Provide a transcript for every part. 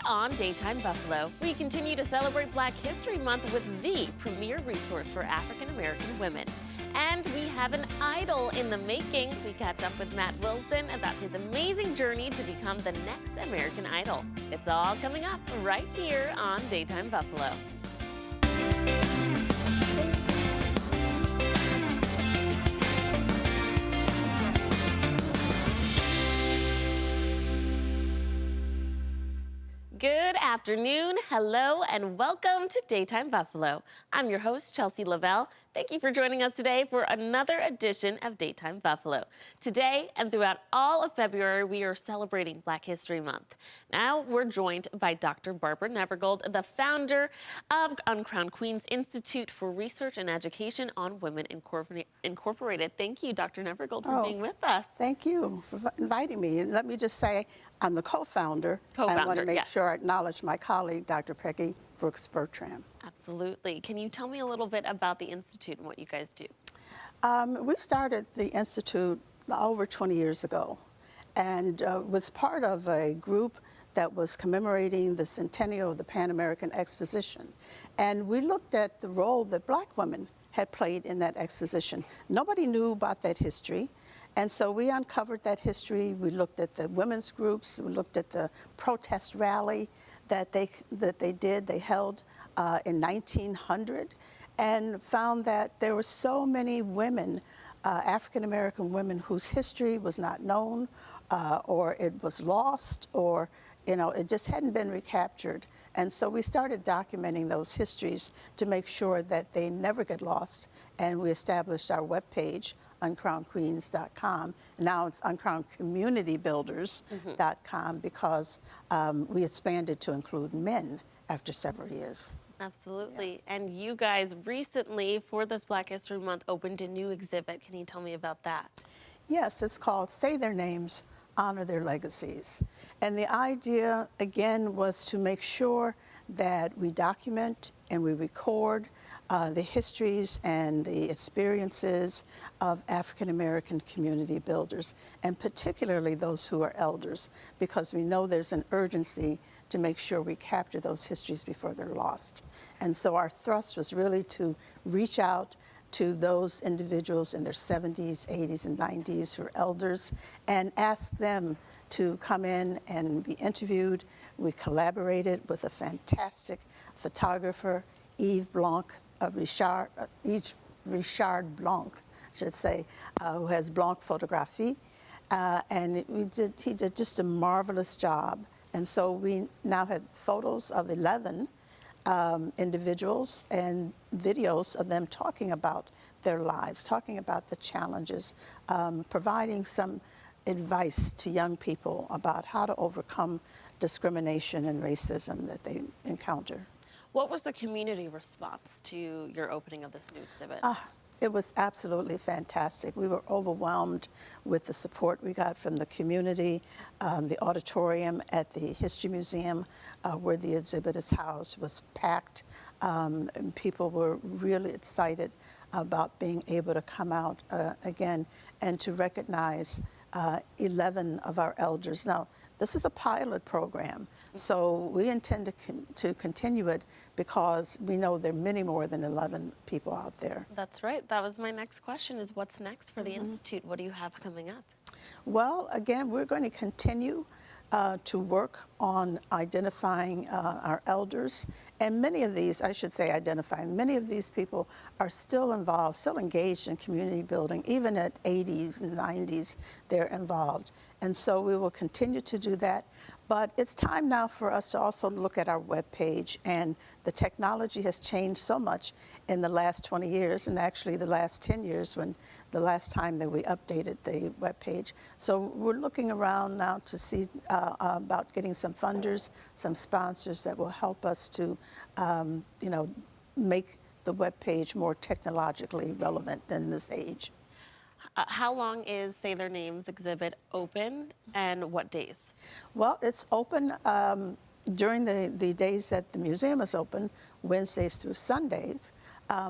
on Daytime Buffalo. We continue to celebrate Black History Month with the premier resource for African American women. And we have an idol in the making. We catch up with Matt Wilson about his amazing journey to become the next American Idol. It's all coming up right here on Daytime Buffalo. Good afternoon, hello, and welcome to Daytime Buffalo. I'm your host, Chelsea Lavelle. Thank you for joining us today for another edition of Daytime Buffalo. Today and throughout all of February, we are celebrating Black History Month. Now we're joined by Dr. Barbara Nevergold, the founder of Uncrowned Queens Institute for Research and Education on Women Incorporated. Thank you, Dr. Nevergold, for being with us. Thank you for inviting me. And let me just say, I'm the co-founder. I want to make sure I acknowledge my colleague, Dr. Peggy Brooks-Bertram. Absolutely. Can you tell me a little bit about the Institute and what you guys do? We started the Institute over 20 years ago and was part of a group that was commemorating the centennial of the Pan American Exposition. And we looked at the role that Black women had played in that exposition. Nobody knew about that history. And so we uncovered that history. We looked at the women's groups. We looked at the protest rally that they held in 1900, and found that there were so many women, African-American women, whose history was not known, or it was lost, or it just hadn't been recaptured. And so we started documenting those histories to make sure that they never get lost. And we established our webpage, uncrownedqueens.com. Now it's uncrownedcommunitybuilders.com because we expanded to include men after several years. Absolutely. Yeah. And you guys recently, for this Black History Month, opened a new exhibit. Can you tell me about that? Yes, it's called Say Their Names, Honor Their Legacies. And the idea, again, was to make sure that we document and we record the histories and the experiences of African American community builders, and particularly those who are elders, because we know there's an urgency to make sure we capture those histories before they're lost. And so our thrust was really to reach out to those individuals in their 70s, 80s, and 90s who are elders and ask them to come in and be interviewed. We collaborated with a fantastic photographer, Yves Richard Blanc, I should say, who has Blanc Photographie. And he did just a marvelous job. And so we now have photos of 11 individuals and videos of them talking about their lives, talking about the challenges, providing some advice to young people about how to overcome discrimination and racism that they encounter. What was the community response to your opening of this new exhibit? It was absolutely fantastic. We were overwhelmed with the support we got from the community. The auditorium at the History Museum, where the exhibit is housed, was packed. And people were really excited about being able to come out again and to recognize 11 of our elders. Now, this is a pilot program, so we intend to continue it because we know there are many more than 11 people out there. That's right. That was my next question, is what's next for the Institute? What do you have coming up? Well, again, we're going to continue to work on identifying our elders. And many of these, I should say identifying, many of these people are still involved, still engaged in community building. Even at 80s and 90s, they're involved. And so we will continue to do that. But it's time now for us to also look at our webpage, and the technology has changed so much in the last 20 years, and actually the last 10 years when the last time that we updated the webpage. So we're looking around now to see about getting some funders, some sponsors that will help us to, make the webpage more technologically relevant in this age. How long is Say Their Names exhibit open, and what days? Well, it's open during the days that the museum is open, Wednesdays through Sundays,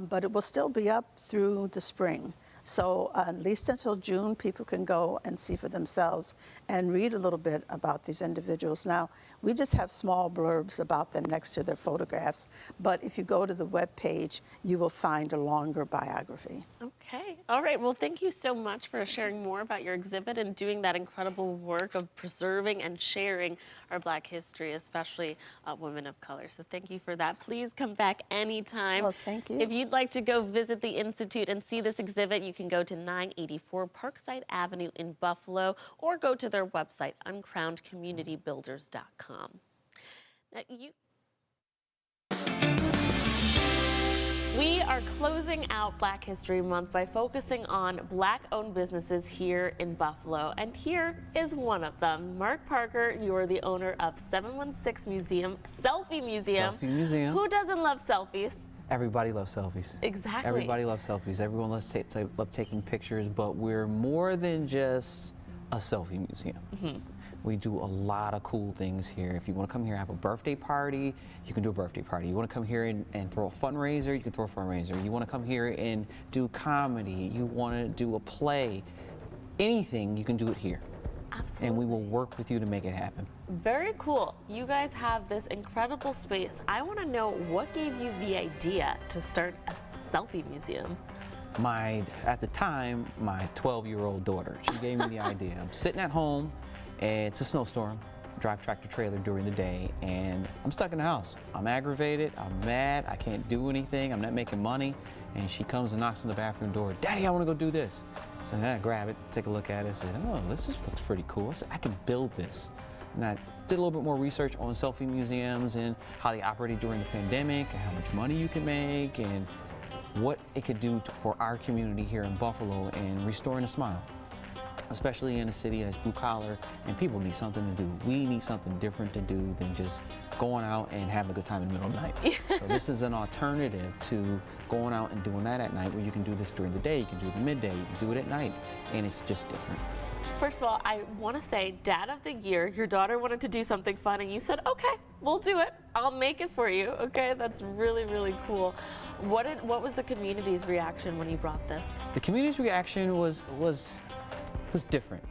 but it will still be up through the spring. So at least until June, people can go and see for themselves and read a little bit about these individuals. Now, we just have small blurbs about them next to their photographs, but if you go to the web page, you will find a longer biography. Okay. All right. Well, thank you so much for sharing more about your exhibit and doing that incredible work of preserving and sharing our Black history, especially women of color. So thank you for that. Please come back anytime. Well, thank you. If you'd like to go visit the Institute and see this exhibit, you can go to 984 Parkside Avenue in Buffalo or go to their website, uncrownedcommunitybuilders.com. Now, we are closing out Black History Month by focusing on Black-owned businesses here in Buffalo, and here is one of them. Mark Parker, you are the owner of 716 Museum, Selfie Museum. Selfie Museum. Who doesn't love selfies? Everybody loves selfies. Exactly. Everybody loves selfies. Everyone loves taking pictures, but we're more than just a selfie museum. We do a lot of cool things here. If you want to come here and have a birthday party, you can do a birthday party. You want to come here and throw a fundraiser, you can throw a fundraiser. You want to come here and do comedy, you want to do a play, anything, you can do it here. Absolutely. And we will work with you to make it happen. Very cool. You guys have this incredible space. I want to know what gave you the idea to start a selfie museum? At the time, my 12-year-old daughter, she gave me the idea. I'm sitting at home, and it's a snowstorm, drive tractor trailer during the day, and I'm stuck in the house. I'm aggravated, I'm mad, I can't do anything, I'm not making money, and she comes and knocks on the bathroom door, "Daddy, I want to go do this." So I grab it, take a look at it, said, "Oh, this just looks pretty cool. I said, I can build this." And I did a little bit more research on selfie museums and how they operated during the pandemic, and how much money you can make, and what it could do for our community here in Buffalo and restoring a smile. Especially in a city that's blue collar and people need something to do. We need something different to do than just going out and having a good time in the middle of the night. So this is an alternative to going out and doing that at night, where you can do this during the day, you can do it at midday, you can do it at night, and it's just different. First of all, I want to say, Dad of the Year, your daughter wanted to do something fun, and you said, "Okay, we'll do it. I'll make it for you." Okay, that's really, really cool. What was the community's reaction when you brought this? The community's reaction was different.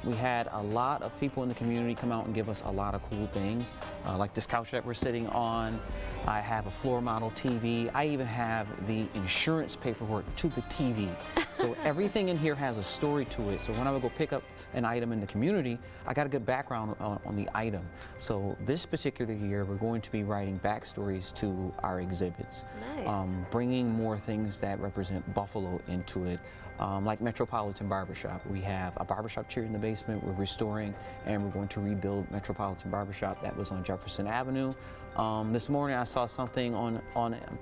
We had a lot of people in the community come out and give us a lot of cool things, like this couch that we're sitting on. I have a floor model TV. I even have the insurance paperwork to the TV. So everything in here has a story to it. So when I would go pick up an item in the community, I got a good background on the item. So this particular year, we're going to be writing backstories to our exhibits. Nice. Bringing more things that represent Buffalo into it. Like Metropolitan Barbershop. We have a barbershop here in the basement we're restoring, and we're going to rebuild Metropolitan Barbershop that was on Jefferson Avenue. This morning I saw something on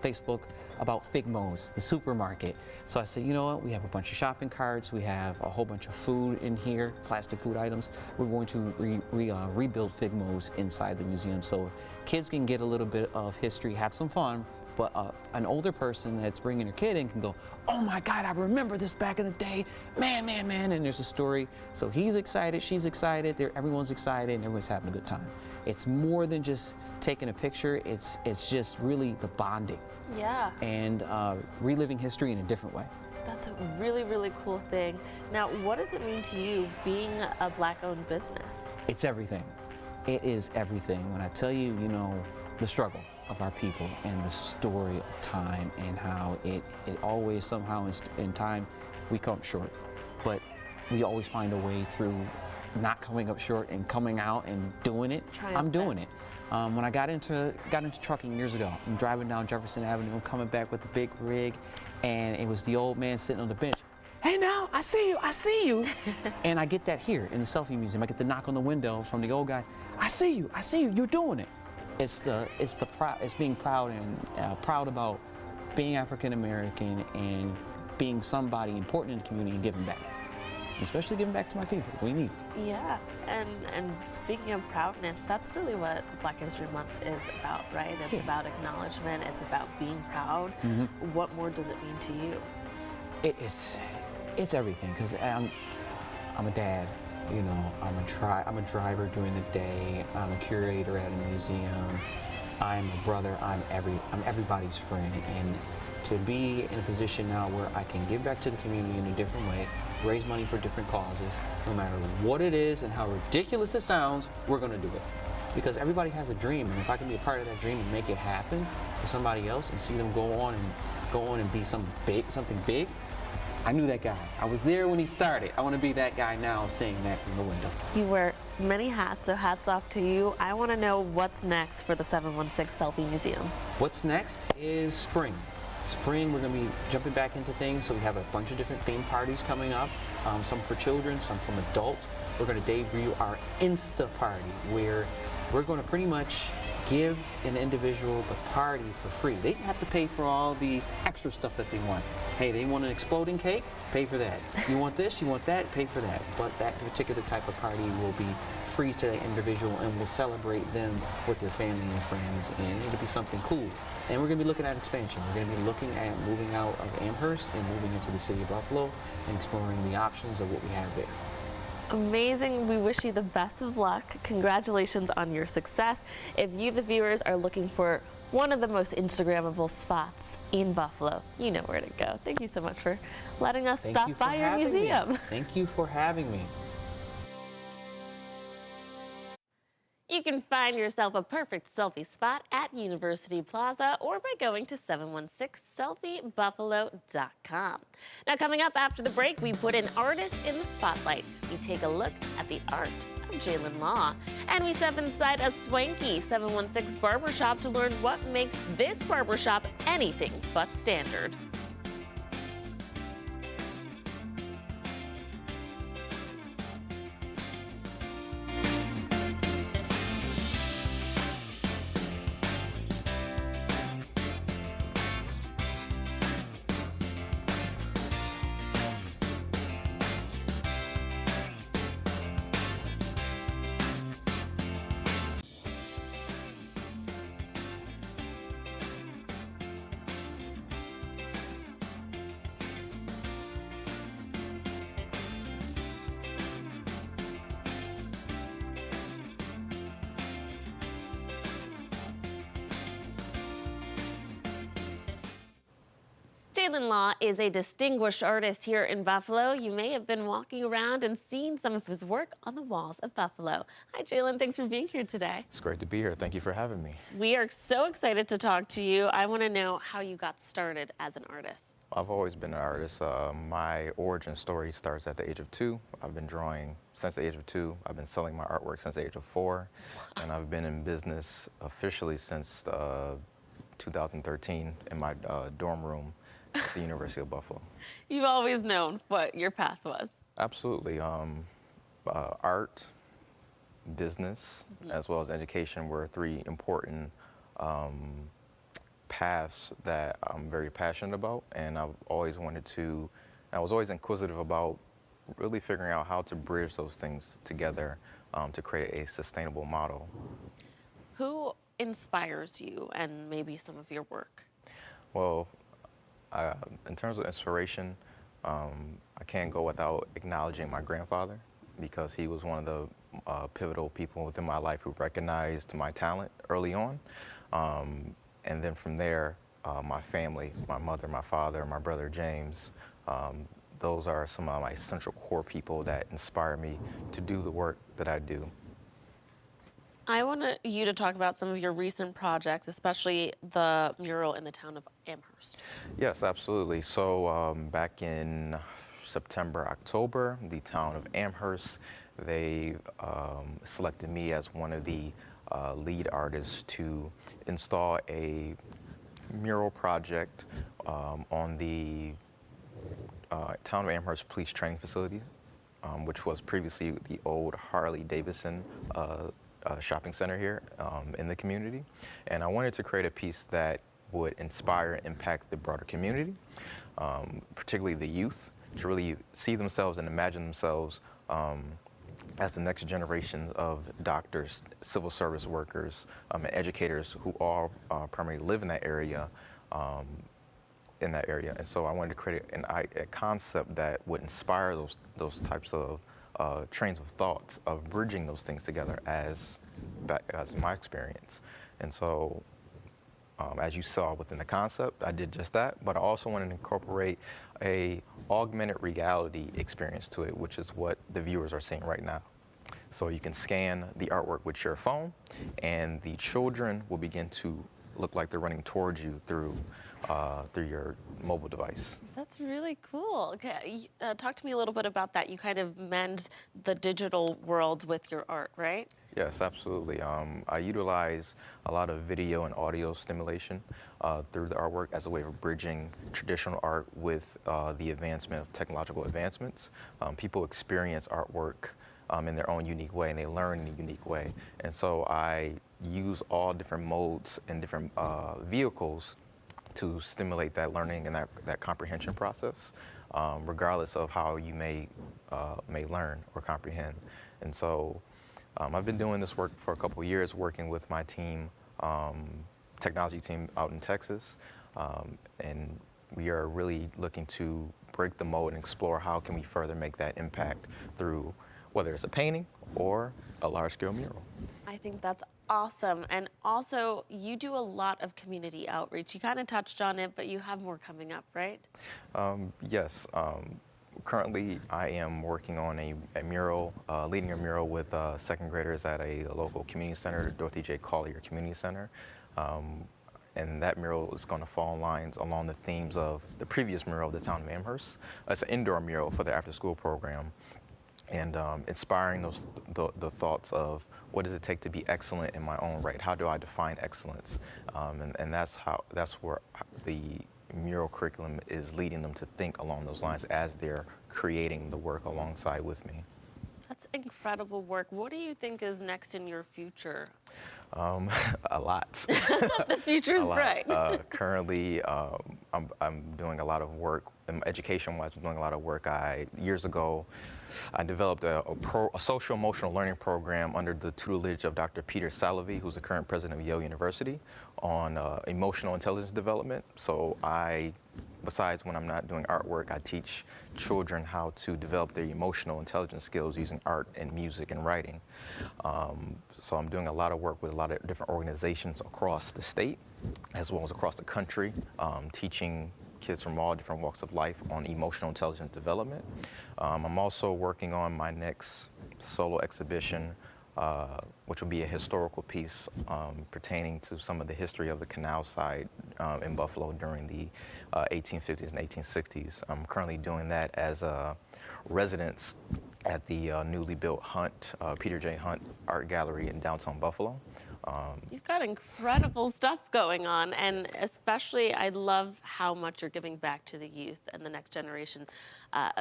Facebook about Figmo's, the supermarket. So I said, you know what, we have a bunch of shopping carts, we have a whole bunch of food in here, plastic food items. We're going to rebuild Figmo's inside the museum so kids can get a little bit of history, have some fun, but an older person that's bringing their kid in can go, "Oh my God, I remember this back in the day, man," and there's a story. So he's excited, she's excited, everyone's excited, and everyone's having a good time. It's more than just taking a picture, it's just really the bonding. Yeah. And reliving history in a different way. That's a really, really cool thing. Now, what does it mean to you being a Black-owned business? It's everything. It is everything. When I tell you, the struggle of our people and the story of time and how it always somehow in time we come up short, but we always find a way through not coming up short and coming out and doing it. I'm doing it. When I got into trucking years ago, I'm driving down Jefferson Avenue, I'm coming back with a big rig, and it was the old man sitting on the bench. "Hey now, I see you." And I get that here in the Selfie Museum. I get the knock on the window from the old guy. I see you, you're doing it." It's being proud and proud about being African American and being somebody important in the community and giving back. Especially giving back to my people. We need it. Yeah, and speaking of proudness, that's really what Black History Month is about, right? It's about acknowledgement, it's about being proud. What more does it mean to you? It's everything, because I'm a dad. I'm a driver during the day. I'm a curator at a museum. I'm a brother. I'm everybody's friend, and to be in a position now where I can give back to the community in a different way, raise money for different causes, no matter what it is and how ridiculous it sounds, we're gonna do it. Because everybody has a dream, and if I can be a part of that dream and make it happen for somebody else and see them go on and be something big, I knew that guy. I was there when he started. I want to be that guy now saying that from the window. You wear many hats, so hats off to you. I want to know what's next for the 716 Selfie Museum. What's next is spring. Spring, we're going to be jumping back into things, so we have a bunch of different theme parties coming up, some for children, some from adults. We're going to debut our Insta party, where we're going to pretty much give an individual the party for free. They have to pay for all the extra stuff that they want. Hey, they want an exploding cake? Pay for that. You want this? You want that? Pay for that. But that particular type of party will be free to the individual, and we'll celebrate them with their family and friends, and it'll be something cool. And we're going to be looking at expansion. We're going to be looking at moving out of Amherst and moving into the city of Buffalo and exploring the options of what we have there. Amazing. We wish you the best of luck. Congratulations on your success. If you, the viewers, are looking for one of the most Instagrammable spots in Buffalo, you know where to go. Thank you so much for letting us stop by your museum. Thank you for having me. You can find yourself a perfect selfie spot at University Plaza or by going to 716selfiebuffalo.com. Now, coming up after the break, we put an artist in the spotlight. We take a look at the art of Jalen Law. And we step inside a swanky 716 barbershop to learn what makes this barbershop anything but standard. Jalen Law is a distinguished artist here in Buffalo. You may have been walking around and seen some of his work on the walls of Buffalo. Hi, Jalen. Thanks for being here today. It's great to be here. Thank you for having me. We are so excited to talk to you. I want to know how you got started as an artist. I've always been an artist. My origin story starts at the age of 2. I've been drawing since the age of 2. I've been selling my artwork since the age of 4. And I've been in business officially since 2013 in my dorm room at the University of Buffalo. You've always known what your path was. Absolutely. Art, business, as well as education were 3 important paths that I'm very passionate about, and I was always inquisitive about really figuring out how to bridge those things together to create a sustainable model. Who inspires you and maybe some of your work? Well, in terms of inspiration, I can't go without acknowledging my grandfather, because he was one of the pivotal people within my life who recognized my talent early on. And then from there, my family, my mother, my father, my brother James, those are some of my central core people that inspire me to do the work that I do. I want you to talk about some of your recent projects, especially the mural in the town of Amherst. Yes, absolutely. So back in September, October, the town of Amherst, they selected me as one of the lead artists to install a mural project on the town of Amherst Police Training Facility, which was previously the old Harley-Davidson shopping center here in the community. And I wanted to create a piece that would inspire and impact the broader community, particularly the youth, to really see themselves and imagine themselves as the next generation of doctors, civil service workers, and educators who all primarily live in that area. And so I wanted to create a concept that would inspire those types of trains of thoughts of bridging those things together as my experience. And so As you saw within the concept, I did just that, but I also wanted to incorporate a augmented reality experience to it, which is what the viewers are seeing right now. So you can scan the artwork with your phone, and the children will begin to look like they're running towards you through your mobile device. That's really cool. Okay, talk to me a little bit about that. You kind of mend the digital world with your art, right? Yes, absolutely. I utilize a lot of video and audio stimulation through the artwork as a way of bridging traditional art with the advancement of technological advancements. People experience artwork in their own unique way, and they learn in a unique way. And so I use all different modes and different vehicles to stimulate that learning and that comprehension process, regardless of how you may learn or comprehend. And so I've been doing this work for a couple of years, working with my team, technology team out in Texas, and we are really looking to break the mold and explore how can we further make that impact through whether it's a painting or a large-scale mural. I think that's awesome. And also, you do a lot of community outreach. You kind of touched on it, but you have more coming up, right? Yes. Currently, I am working on a mural, leading a mural with second graders at a local community center, Dorothy J. Collier Community Center. And that mural is going to fall in lines along the themes of the previous mural of the town of Amherst. It's an indoor mural for the after-school program, and inspiring the thoughts of what does it take to be excellent in my own right? How do I define excellence? And that's where the mural curriculum is leading them to think along those lines as they're creating the work alongside with me. That's incredible work. What do you think is next in your future? A lot. The future's bright. Currently, I'm doing a lot of work, education-wise, I'm doing a lot of work. Years ago, I developed a social emotional learning program under the tutelage of Dr. Peter Salovey, who's the current president of Yale University, on emotional intelligence development. So besides when I'm not doing artwork, I teach children how to develop their emotional intelligence skills using art and music and writing. So I'm doing a lot of work with a lot of different organizations across the state, as well as across the country, teaching kids from all different walks of life on emotional intelligence development. I'm also working on my next solo exhibition, which will be a historical piece pertaining to some of the history of the canal side in Buffalo during the 1850s and 1860s. I'm currently doing that as a residence at the newly built Peter J. Hunt Art Gallery in downtown Buffalo. You've got incredible stuff going on, and especially I love how much you're giving back to the youth and the next generation.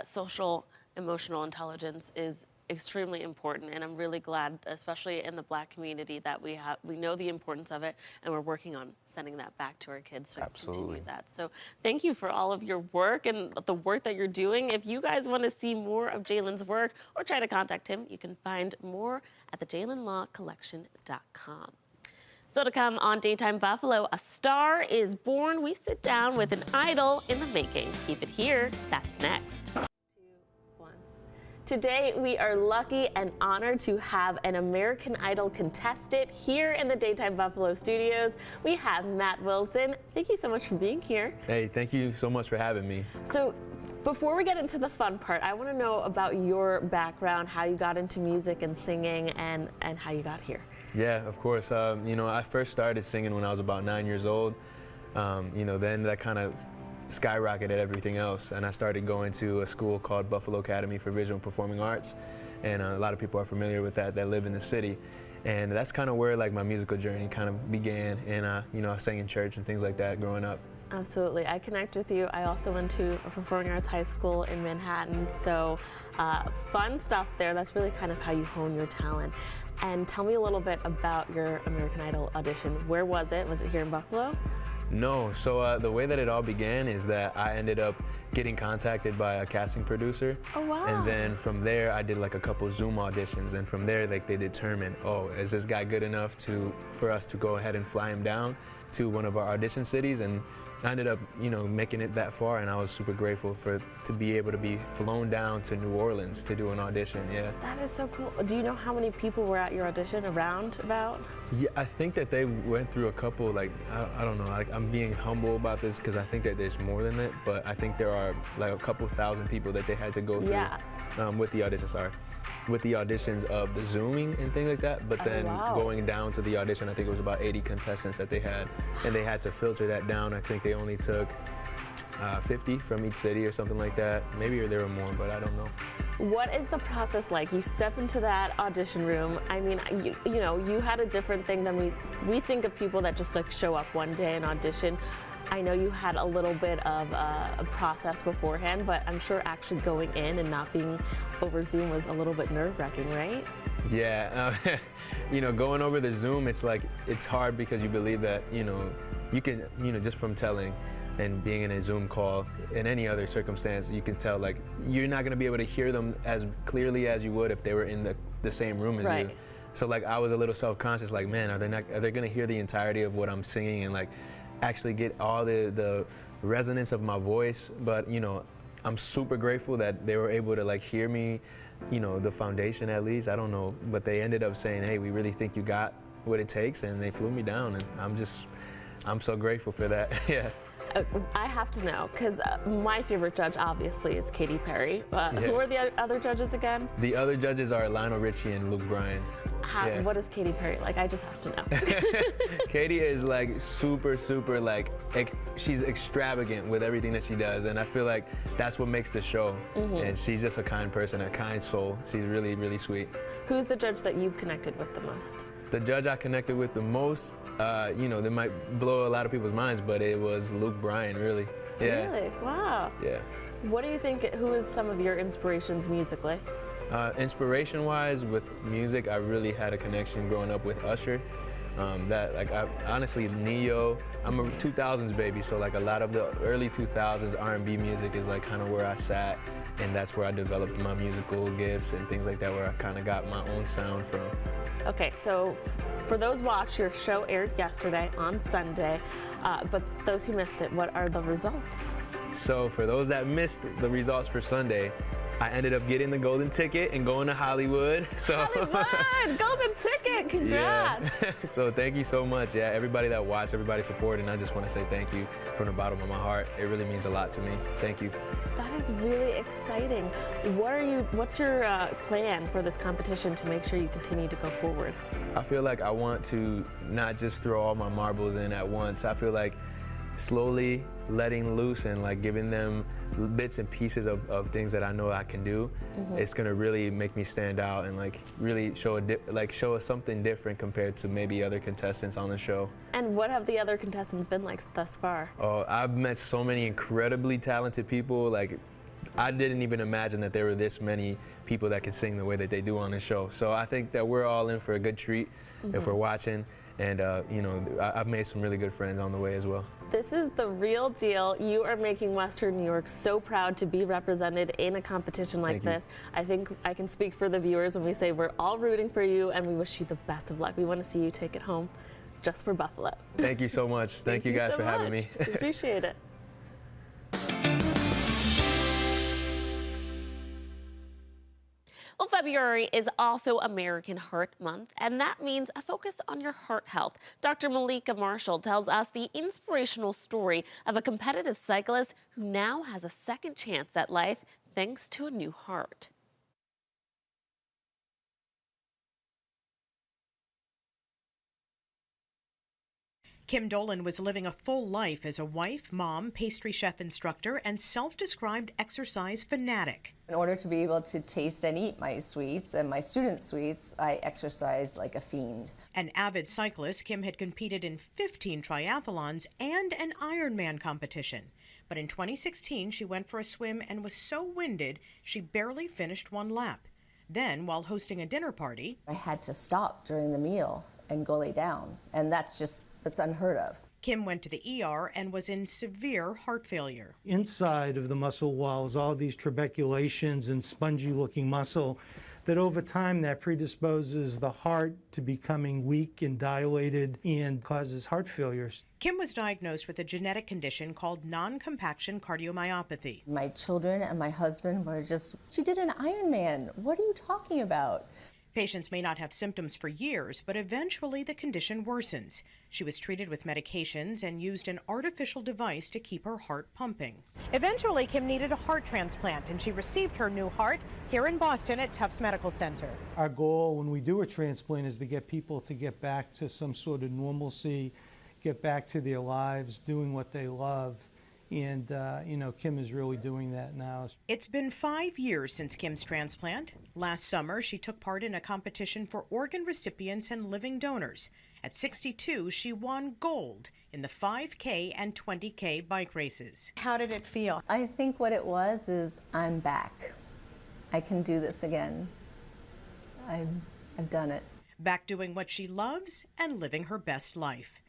Social emotional intelligence is extremely important, and I'm really glad, especially in the Black community, that we know the importance of it, and we're working on sending that back to our kids to continue that. So thank you for all of your work and the work that you're doing. If you guys want to see more of Jalen's work or try to contact him, you can find more at thejalenlawcollection.com. So to come on Daytime Buffalo, a star is born. We sit down with an idol in the making. Keep it here. That's next. 2, 1. Today, we are lucky and honored to have an American Idol contestant here in the Daytime Buffalo studios. We have Matt Wilson. Thank you so much for being here. Hey, thank you so much for having me. So before we get into the fun part, I want to know about your background, how you got into music and singing, and how you got here. Yeah, of course. You know, I first started singing when I was about 9 years old. You know, then that kind of skyrocketed everything else, and I started going to a school called Buffalo Academy for Visual and Performing Arts, and a lot of people are familiar with that live in the city. And that's kind of where like my musical journey kind of began, and you know, I sang in church and things like that growing up. Absolutely. I connect with you. I also went to a performing arts high school in Manhattan, so fun stuff there. That's really kind of how you hone your talent. And tell me a little bit about your American Idol audition. Where was it? Was it here in Buffalo? No, so the way that it all began is that I ended up getting contacted by a casting producer. Oh, wow. And then from there, I did like a couple Zoom auditions, and from there, like they determined, oh, is this guy good enough for us to go ahead and fly him down? to one of our audition cities, and I ended up, you know, making it that far, and I was super grateful to be able to be flown down to New Orleans to do an audition. Yeah. That is so cool. Do you know how many people were at your audition around about? Yeah, I think that they went through a couple, like, I don't know, like, I'm being humble about this because I think that there's more than that, but I think there are like a couple thousand people that they had to go through with the audition, with the auditions of the Zooming and things like that, but then going down to the audition, I think it was about 80 contestants that they had, and they had to filter that down. I think they only took 50 from each city or something like that. Maybe there were more, but I don't know. What is the process like? You step into that audition room. I mean, you know, you had a different thing than we think of people that just like show up one day and audition. I know you had a little bit of a process beforehand, but I'm sure actually going in and not being over Zoom was a little bit nerve-wracking, right? Yeah, you know, going over the Zoom, it's like, it's hard because you believe that, you know, you can, you know, just from telling and being in a Zoom call, in any other circumstance, you can tell, like, you're not gonna be able to hear them as clearly as you would if they were in the same room as you. So like, I was a little self-conscious, like, man, are they gonna hear the entirety of what I'm singing and like, actually get all the resonance of my voice? But you know, I'm super grateful that they were able to like hear me, you know, the foundation at least, I don't know, but they ended up saying, hey, we really think you got what it takes, and they flew me down, and I'm so grateful for that. Yeah. I have to know, because my favorite judge obviously is Katy Perry. Who are the other judges again? The other judges are Lionel Richie and Luke Bryan. What is Katy Perry like? I just have to know. Katy is like super, like, she's extravagant with everything that she does, and I feel like that's what makes the show. And she's just a kind person, a kind soul. She's really, really sweet. Who's the judge that you've connected with the most? The judge I connected with the most, you know, that might blow a lot of people's minds, but it was Luke Bryan, really. Yeah. Really? Wow. Yeah. What do you think, who is some of your inspirations musically? Inspiration-wise, with music, I really had a connection growing up with Usher. Honestly, Neo, I'm a 2000s baby, so like a lot of the early 2000s R&B music is like kind of where I sat, and that's where I developed my musical gifts and things like that, where I kind of got my own sound from. Okay, so for those watched, your show aired yesterday on Sunday, but those who missed it, what are the results? So for those that missed the results for Sunday, I ended up getting the golden ticket and going to Hollywood. So Hollywood, golden ticket, congrats. Yeah. So thank you so much. Yeah, everybody that watched, everybody supported, and I just want to say thank you from the bottom of my heart. It really means a lot to me. Thank you. That is really exciting. What's your plan for this competition to make sure you continue to go forward? I feel like I want to not just throw all my marbles in at once. I feel like slowly letting loose and like giving them bits and pieces of things that I know I can do, it's gonna really make me stand out and like really show us something different compared to maybe other contestants on the show. And what have the other contestants been like thus far? Oh, I've met so many incredibly talented people. Like, I didn't even imagine that there were this many people that could sing the way that they do on the show. So I think that we're all in for a good treat if we're watching. And you know, I've made some really good friends on the way as well. This is the real deal. You are making Western New York so proud to be represented in a competition like this. I think I can speak for the viewers when we say we're all rooting for you, and we wish you the best of luck. We want to see you take it home just for Buffalo. Thank you so much. Thank you guys for having me. Appreciate it. Well, February is also American Heart Month, and that means a focus on your heart health. Dr. Malika Marshall tells us the inspirational story of a competitive cyclist who now has a second chance at life thanks to a new heart. Kim Dolan was living a full life as a wife, mom, pastry chef instructor, and self-described exercise fanatic. In order to be able to taste and eat my sweets and my students' sweets, I exercised like a fiend. An avid cyclist, Kim had competed in 15 triathlons and an Ironman competition. But in 2016, she went for a swim and was so winded, she barely finished one lap. Then, while hosting a dinner party, I had to stop during the meal and go lay down, and that's unheard of. Kim went to the ER and was in severe heart failure. Inside of the muscle walls, all these trabeculations and spongy-looking muscle that over time that predisposes the heart to becoming weak and dilated and causes heart failures. Kim was diagnosed with a genetic condition called non-compaction cardiomyopathy. My children and my husband were just, she did an Ironman. What are you talking about? Patients may not have symptoms for years, but eventually the condition worsens. She was treated with medications and used an artificial device to keep her heart pumping. Eventually, Kim needed a heart transplant, and she received her new heart here in Boston at Tufts Medical Center. Our goal when we do a transplant is to get people to get back to some sort of normalcy, get back to their lives, doing what they love. And, you know, Kim is really doing that now. It's been 5 years since Kim's transplant. Last summer, she took part in a competition for organ recipients and living donors. At 62, she won gold in the 5K and 20K bike races. How did it feel? I think what it was is I'm back. I can do this again. I've done it. Back doing what she loves and living her best life.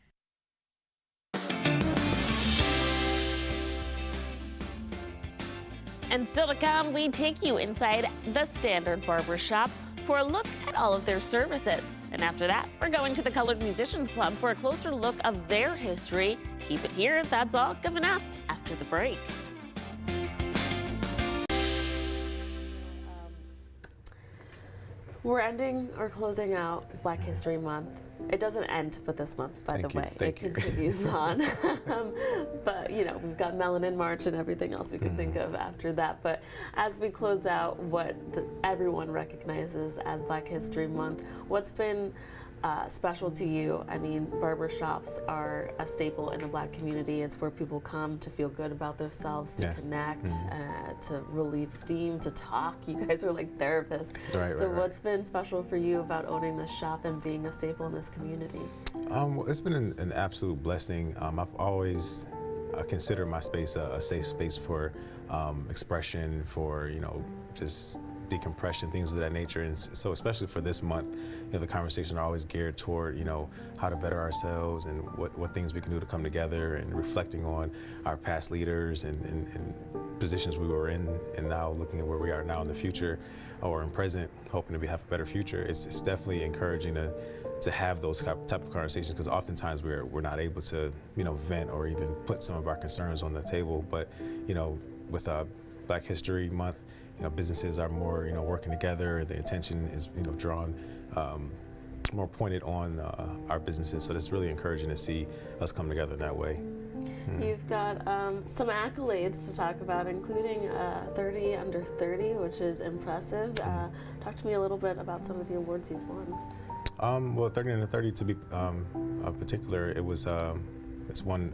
And still to come, we take you inside the Standard Barbershop for a look at all of their services. And after that, we're going to the Colored Musicians Club for a closer look of their history. Keep it here. That's all coming up after the break. We're ending or closing out Black History Month. It doesn't end with this month, by the way. It continues on. But, you know, we've got Melanin March and everything else we can think of after that. But as we close out what everyone recognizes as Black History Month, what's been special to you? I mean, barbershops are a staple in the Black community. It's where people come to feel good about themselves, to connect, to relieve steam, to talk. You guys are like therapists. So what's been special for you about owning this shop and being a staple in this community? Well, it's been an absolute blessing. I've always considered my space a safe space for expression, for, you know, just decompression, things of that nature. And so especially for this month, you know, the conversations are always geared toward, you know, how to better ourselves and what things we can do to come together, and reflecting on our past leaders and positions we were in, and now looking at where we are now in the future or in present, hoping to have a better future. It's definitely encouraging to have those type of conversations, because oftentimes we're not able to, you know, vent or even put some of our concerns on the table. But, you know, with Black History Month, you know, businesses are more, you know, working together. The attention is, you know, drawn more pointed on our businesses. So it's really encouraging to see us come together in that way. You've got some accolades to talk about, including 30 under 30, which is impressive. Talk to me a little bit about some of the awards you've won. Well, 30 under 30 to be particular, it was it's one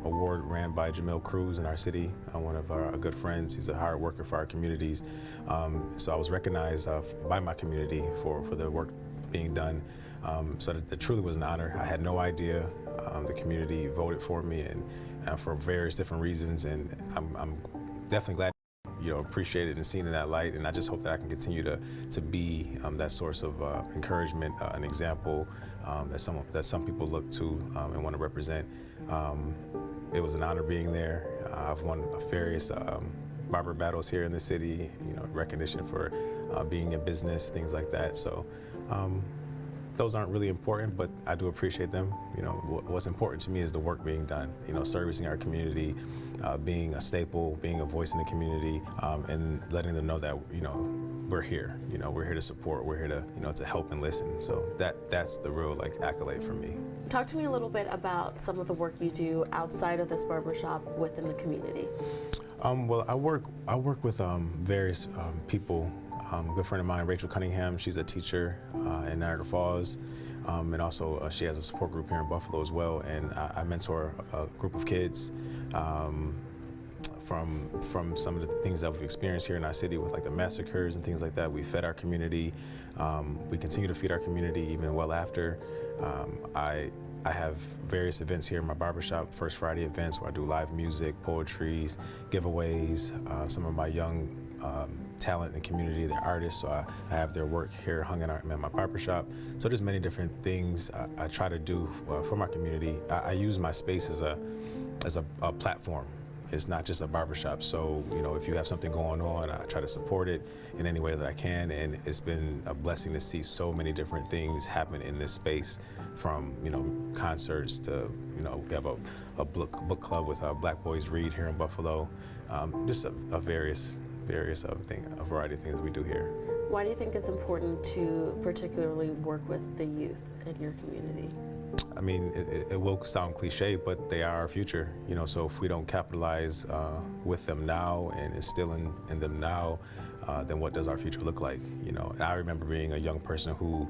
award ran by Jamil Cruz in our city, one of our good friends. He's a hard worker for our communities. So I was recognized by my community for the work being done. So that truly was an honor. I had no idea. The community voted for me, and for various different reasons, and I'm definitely glad, you know, appreciated and seen in that light. And I just hope that I can continue to be that source of encouragement, an example that some people look to and want to represent. It was an honor being there. I've won various barber battles here in the city, you know, recognition for being in business, things like that. So those aren't really important, but I do appreciate them. You know, what's important to me is the work being done, you know, servicing our community, being a staple, being a voice in the community, and letting them know that, you know, we're here. You know, we're here to support, we're here to, you know, to help and listen. So that's the real, like, accolade for me. Talk to me a little bit about some of the work you do outside of this barbershop within the community. Well, I work with various people. A good friend of mine, Rachel Cunningham, she's a teacher in Niagara Falls, and also she has a support group here in Buffalo as well. And I mentor a group of kids from some of the things that we've experienced here in our city with, like, the massacres and things like that. We fed our community. We continue to feed our community even well after. I have various events here in my barbershop, First Friday events where I do live music, poetry, giveaways. Some of my young talent in the community, they're artists, so I have their work here hung in my barbershop. So there's many different things I try to do for my community. I use my space as a platform, It's not just a barbershop. So, you know, if you have something going on, I try to support it in any way that I can. And it's been a blessing to see so many different things happen in this space, from, you know, concerts to, you know, we have a book club with Black Boys Read here in Buffalo. Just a various a variety of things we do here. Why do you think it's important to particularly work with the youth in your community? I mean, it will sound cliche, but they are our future, you know, so if we don't capitalize with them now and instill in them now, then what does our future look like, you know? And I remember being a young person who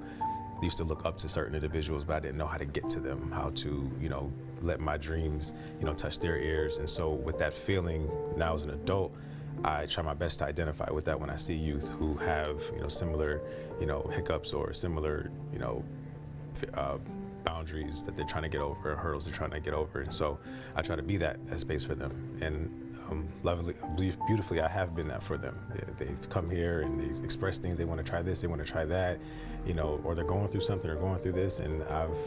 used to look up to certain individuals, but I didn't know how to get to them, how to, you know, let my dreams, you know, touch their ears. And so with that feeling now as an adult, I try my best to identify with that when I see youth who have, you know, similar, you know, hiccups or similar, you know, boundaries that they're trying to get over, hurdles they're trying to get over. And so I try to be that space for them. And beautifully, I have been that for them. They've come here and they express things. They want to try this, they want to try that, you know, or they're going through something or going through this. And I've,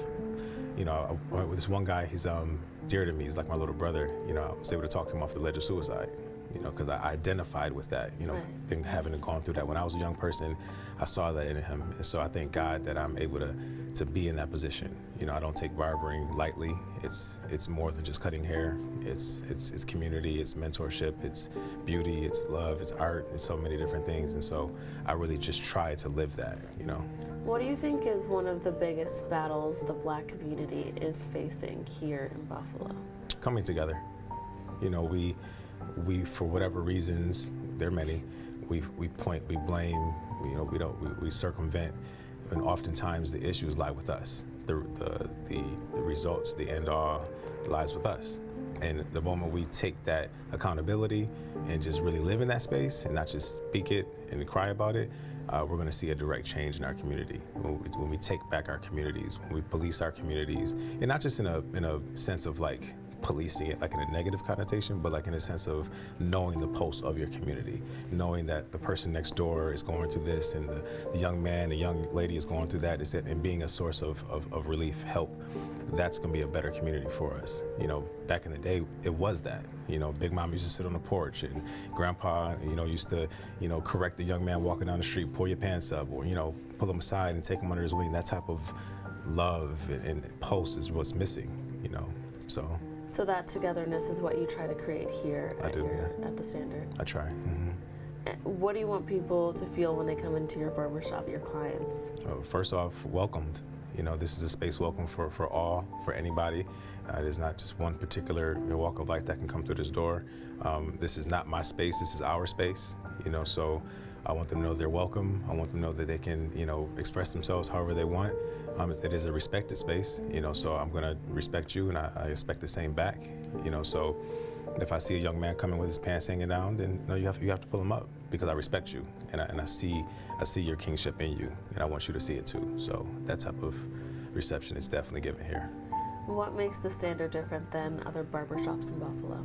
you know, this one guy, he's dear to me. He's like my little brother. You know, I was able to talk to him off the ledge of suicide, you know, because I identified with that, you know, and having gone through that. When I was a young person, I saw that in him. And so I thank God that I'm able to be in that position. You know, I don't take barbering lightly. It's more than just cutting hair. It's community, it's mentorship, it's beauty, it's love, it's art, it's so many different things. And so I really just try to live that, you know. What do you think is one of the biggest battles the Black community is facing here in Buffalo? Coming together. You know, we for whatever reasons, there are many, we point, we blame, you know, we circumvent, and oftentimes the issues lie with us. The results, the end all lies with us. And the moment we take that accountability and just really live in that space and not just speak it and cry about it, we're going to see a direct change in our community. When we take back our communities, when we police our communities, and not just in a sense of like policing it like in a negative connotation, but like in a sense of knowing the pulse of your community, knowing that the person next door is going through this and the young man, the young lady is going through that, and being a source of relief, help. That's going to be a better community for us. You know, back in the day, it was that. You know, Big Mom used to sit on the porch, and Grandpa, you know, used to, you know, correct the young man walking down the street, pull your pants up, or, you know, pull him aside and take him under his wing. That type of love and pulse is what's missing, you know, so. So that togetherness is what you try to create here at the Standard? I try. Mm-hmm. What do you want people to feel when they come into your barbershop, your clients? First off, welcomed. You know, this is a space welcome for all, for anybody. It is not just one particular walk of life that can come through this door. This is not my space, this is our space. You know, so I want them to know they're welcome. I want them to know that they can, you know, express themselves however they want. It is a respected space, you know, so I'm gonna respect you and I expect the same back, you know, so if I see a young man coming with his pants hanging down, then no, you have to pull him up because I respect you and I see your kingship in you and I want you to see it too. So that type of reception is definitely given here. What makes the Standard different than other barbershops in Buffalo?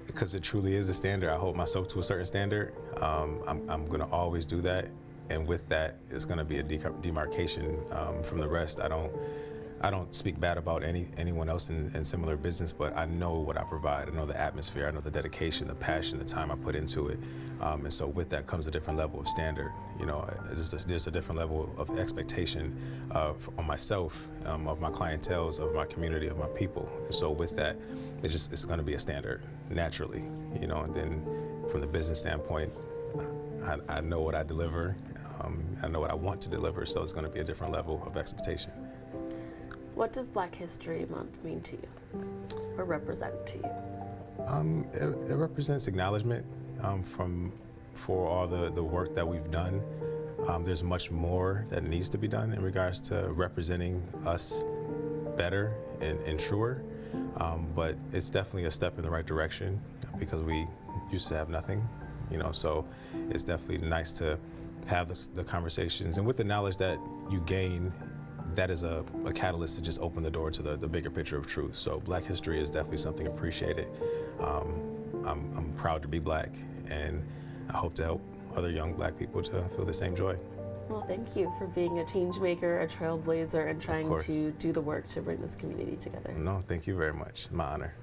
Because it truly is a standard. I hold myself to a certain standard. I'm gonna always do that. And with that, it's going to be a demarcation from the rest. I don't speak bad about anyone else in similar business, but I know what I provide. I know the atmosphere. I know the dedication, the passion, the time I put into it. And so with that comes a different level of standard. You know, there's a different level of expectation on myself, of my clientele, of my community, of my people. And so with that, it's going to be a standard naturally. You know, and then from the business standpoint, I know what I deliver. I know what I want to deliver, so it's going to be a different level of expectation. What does Black History Month mean to you, or represent to you? It represents acknowledgement for all the work that we've done. There's much more that needs to be done in regards to representing us better and truer, but it's definitely a step in the right direction because we used to have nothing, you know, so it's definitely nice to have the conversations, and with the knowledge that you gain, that is a catalyst to just open the door to the bigger picture of truth. So Black history is definitely something appreciated. I'm proud to be Black, and I hope to help other young Black people to feel the same joy. Well, thank you for being a change maker, a trailblazer, and trying to do the work to bring this community together. No, thank you very much. My honor.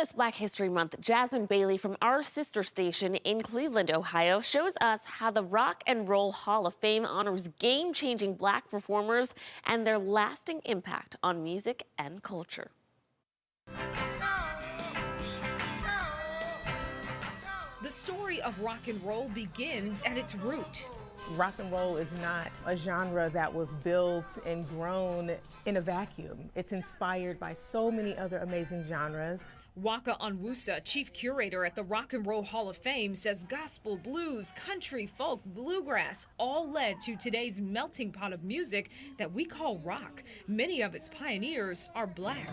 this Black History Month, Jasmine Bailey from our sister station in Cleveland, Ohio, shows us how the Rock and Roll Hall of Fame honors game-changing Black performers and their lasting impact on music and culture. The story of rock and roll begins at its root. Rock and roll is not a genre that was built and grown in a vacuum. It's inspired by so many other amazing genres. Waka Onwusa, chief curator at the Rock and Roll Hall of Fame, says gospel, blues, country, folk, bluegrass all led to today's melting pot of music that we call rock. Many of its pioneers are Black.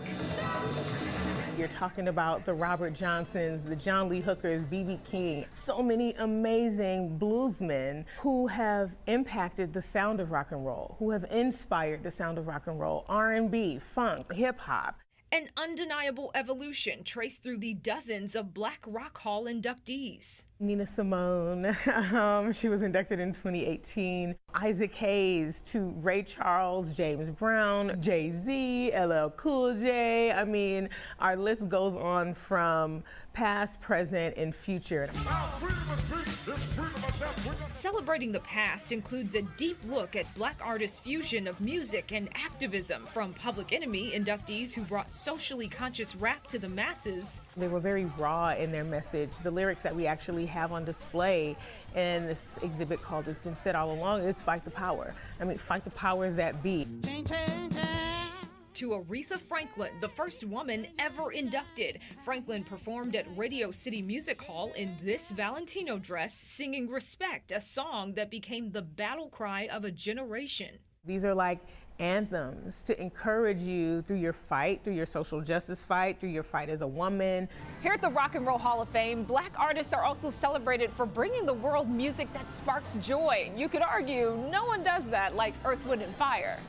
You're talking about the Robert Johnsons, the John Lee Hookers, B.B. King, so many amazing bluesmen who have impacted the sound of rock and roll, who have inspired the sound of rock and roll, R&B, funk, hip hop. An undeniable evolution traced through the dozens of Black Rock Hall inductees. Nina Simone, she was inducted in 2018. Isaac Hayes to Ray Charles, James Brown, Jay-Z, LL Cool J. I mean, our list goes on from past, present, and future. Celebrating the past includes a deep look at Black artists' fusion of music and activism, from Public Enemy inductees who brought socially conscious rap to the masses. They were very raw in their message. The lyrics that we actually have on display in this exhibit called It's Been Said All Along is Fight the Power. I mean, fight the powers that be. To Aretha Franklin, the first woman ever inducted. Franklin performed at Radio City Music Hall in this Valentino dress, singing Respect, a song that became the battle cry of a generation. These are like anthems to encourage you through your fight, through your social justice fight, through your fight as a woman. Here at the Rock and Roll Hall of Fame, Black artists are also celebrated for bringing the world music that sparks joy. You could argue no one does that like Earth, Wind, and Fire.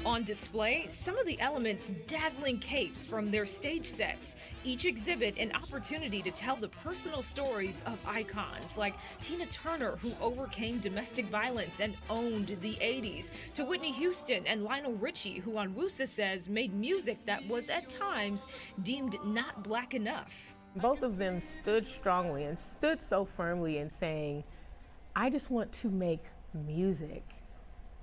On display, some of the elements' dazzling capes from their stage sets. Each exhibit an opportunity to tell the personal stories of icons like Tina Turner, who overcame domestic violence and owned the 80s, to Whitney Houston and Lionel Richie, who Onwusa says made music that was at times deemed not Black enough. Both of them stood strongly and stood so firmly in saying, I just want to make music.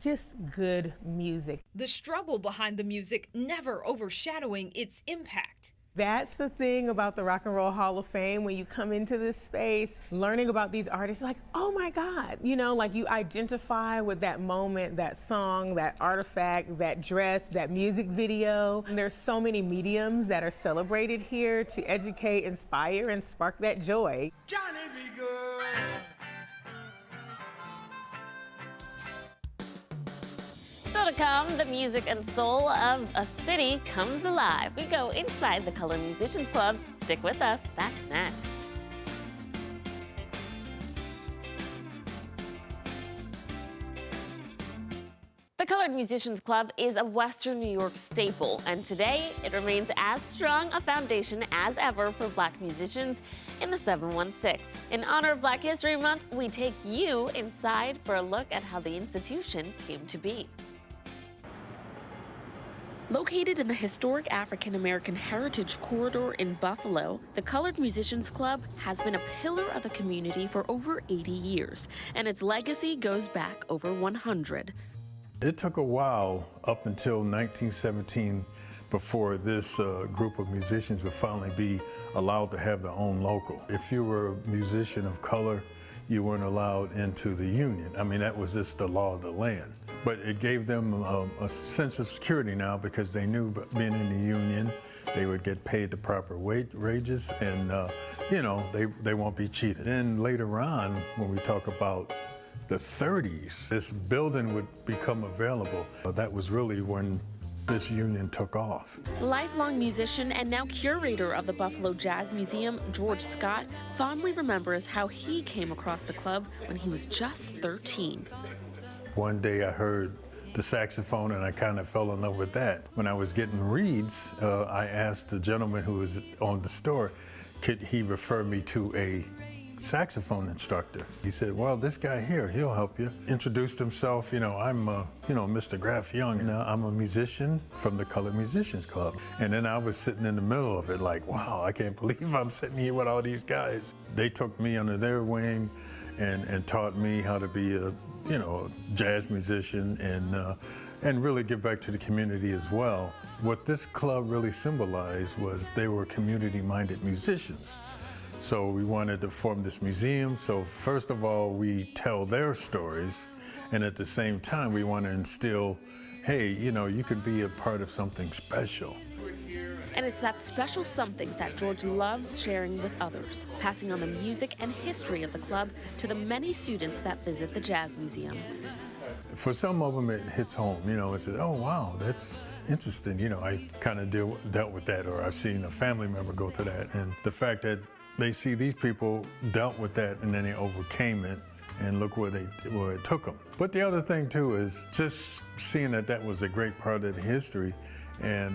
Just good music. The struggle behind the music never overshadowing its impact. That's the thing about the Rock and Roll Hall of Fame. When you come into this space, learning about these artists, like, oh my God, you know, like you identify with that moment, that song, that artifact, that dress, that music video. And there's so many mediums that are celebrated here to educate, inspire, and spark that joy. Johnny be good. So to come, the music and soul of a city comes alive. We go inside the Colored Musicians Club. Stick with us, that's next. The Colored Musicians Club is a Western New York staple, and today it remains as strong a foundation as ever for Black musicians in the 716. In honor of Black History Month, we take you inside for a look at how the institution came to be. Located in the historic African-American Heritage Corridor in Buffalo, the Colored Musicians Club has been a pillar of the community for over 80 years, and its legacy goes back over 100. It took a while, up until 1917, before this group of musicians would finally be allowed to have their own local. If you were a musician of color, you weren't allowed into the union. I mean, that was just the law of the land. But it gave them a sense of security now, because they knew being in the union, they would get paid the proper wages, and you know, they won't be cheated. Then later on, when we talk about the 30s, this building would become available. That was really when this union took off. Lifelong musician and now curator of the Buffalo Jazz Museum, George Scott, fondly remembers how he came across the club when he was just 13. One day I heard the saxophone and I kind of fell in love with that. When I was getting reeds, I asked the gentleman who was on the store, could he refer me to a saxophone instructor. He said, well, this guy here, he'll help you. Introduced himself, I'm, Mr. Graff Young, and I'm a musician from the Colored Musicians Club. And then I was sitting in the middle of it like, wow, I can't believe I'm sitting here with all these guys. They took me under their wing and taught me how to be a jazz musician and really give back to the community as well. What this club really symbolized was they were community-minded musicians. So we wanted to form this museum. So first of all, we tell their stories, and at the same time, we want to instill, hey, you could be a part of something special. And it's that special something that George loves sharing with others, passing on the music and history of the club to the many students that visit the Jazz Museum. For some of them, it hits home, it says, oh, wow, that's interesting. I kind of dealt with that, or I've seen a family member go through that. And the fact that they see these people dealt with that and then they overcame it, and look where it took them. But the other thing, too, is just seeing that was a great part of the history and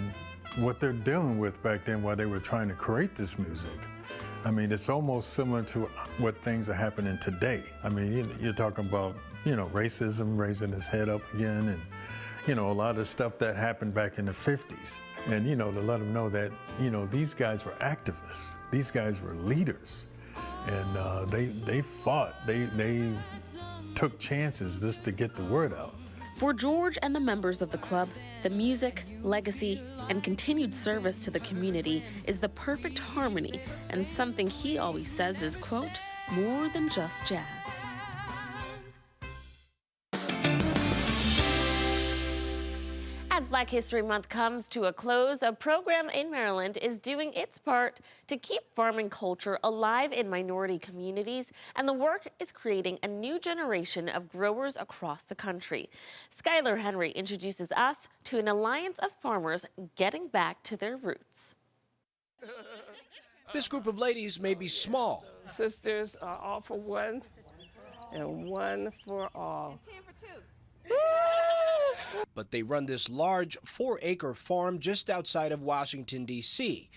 what they're dealing with back then while they were trying to create this music. I mean, it's almost similar to what things are happening today. I mean, you're talking about, racism raising its head up again, and, a lot of stuff that happened back in the 50s. And, to let them know that, these guys were activists. These guys were leaders. And they fought. They took chances just to get the word out. For George and the members of the club, the music, legacy, and continued service to the community is the perfect harmony, and something he always says is, quote, more than just jazz. As Black History Month comes to a close, a program in Maryland is doing its part to keep farming culture alive in minority communities, and the work is creating a new generation of growers across the country. Skylar Henry introduces us to an alliance of farmers getting back to their roots. This group of ladies may be small. Sisters are all for one and one for all. 10 for 2. But they run this large 4-acre farm just outside of Washington, D.C.,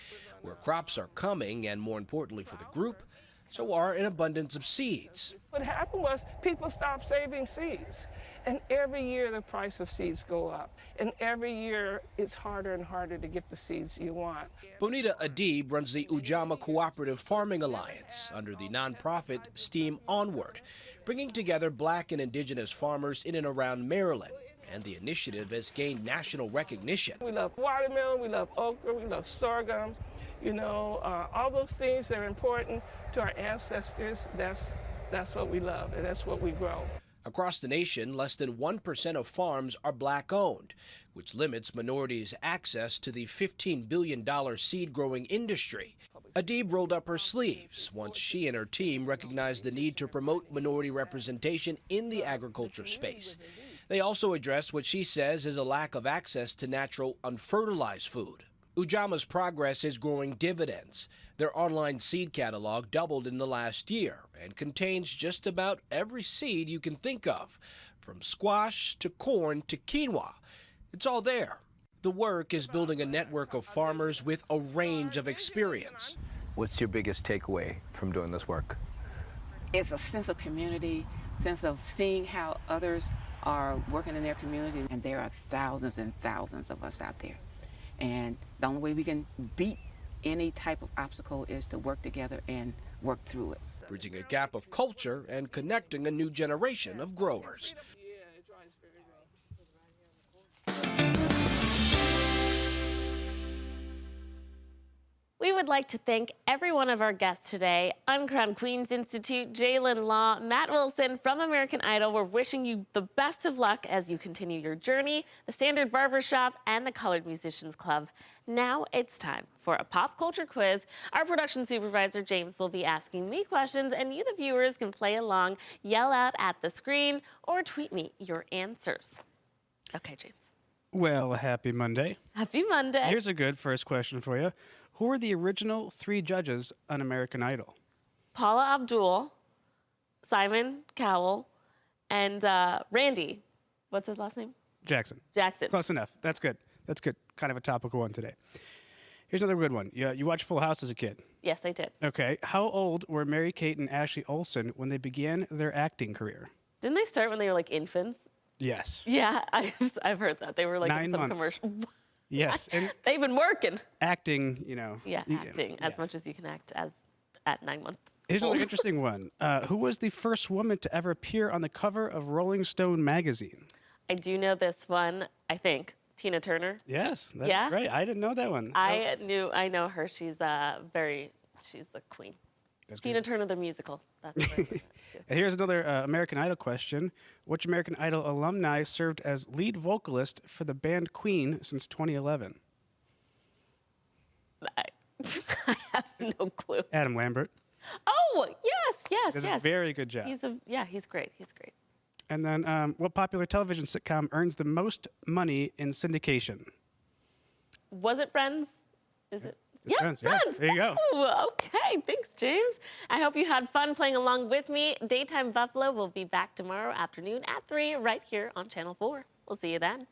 where crops are coming, and more importantly for the group, so are an abundance of seeds. What happened was people stopped saving seeds, and every year the price of seeds go up, and every year it's harder and harder to get the seeds you want. Bonita Adib runs the Ujamaa Cooperative Farming Alliance under the nonprofit Steam Onward, bringing together Black and indigenous farmers in and around Maryland. And the initiative has gained national recognition. We love watermelon, we love okra, we love sorghum, all those things that are important to our ancestors. That's what we love, and that's what we grow. Across the nation, less than 1% of farms are Black-owned, which limits minorities' access to the $15 billion seed-growing industry. Adib rolled up her sleeves once she and her team recognized the need to promote minority representation in the agriculture space. They also addressed what she says is a lack of access to natural, unfertilized food. Ujama's progress is growing dividends. Their online seed catalog doubled in the last year and contains just about every seed you can think of, from squash to corn to quinoa. It's all there. The work is building a network of farmers with a range of experience. What's your biggest takeaway from doing this work? It's a sense of community, sense of seeing how others are working in their community, and there are thousands and thousands of us out there. And the only way we can beat any type of obstacle is to work together and work through it. Bridging a gap of culture and connecting a new generation of growers. We would like to thank every one of our guests today. Uncrowned Queens Institute, Jalen Law, Matt Wilson from American Idol. We're wishing you the best of luck as you continue your journey, the Standard Barbershop, and the Colored Musicians Club. Now it's time for a pop culture quiz. Our production supervisor, James, will be asking me questions, and you, the viewers, can play along, yell out at the screen, or tweet me your answers. Okay, James. Well, happy Monday. Happy Monday. Here's a good first question for you. Who were the original 3 judges on American Idol? Paula Abdul, Simon Cowell, and Randy. What's his last name? Jackson. Jackson. Close enough. That's good. That's good. Kind of a topical one today. Here's another good one. You watched Full House as a kid. Yes, I did. Okay. How old were Mary-Kate and Ashley Olsen when they began their acting career? Didn't they start when they were like infants? Yes. Yeah, I've heard that. They were like 9 in some months. commercial. Yes. And They've been working. acting, you know. Yeah, acting as much as you can act as at 9 months. Here's old. another interesting one. Who was the first woman to ever appear on the cover of Rolling Stone magazine? I do know this one, I think. Tina Turner. Yes, that's Yeah? right. I didn't know that one. I know her. She's she's the queen. That's Tina Turner the musical. That's what I know. And here's another American Idol question. Which American Idol alumni served as lead vocalist for the band Queen since 2011? I have no clue. Adam Lambert. Oh, yes. Does a very good job. He's great. He's great. And then what popular television sitcom earns the most money in syndication? Was it Friends? Is it? It's Friends, yeah. Friends. There you go. Ooh, okay, thanks, James. I hope you had fun playing along with me. Daytime Buffalo will be back tomorrow afternoon at 3 right here on Channel 4. We'll see you then.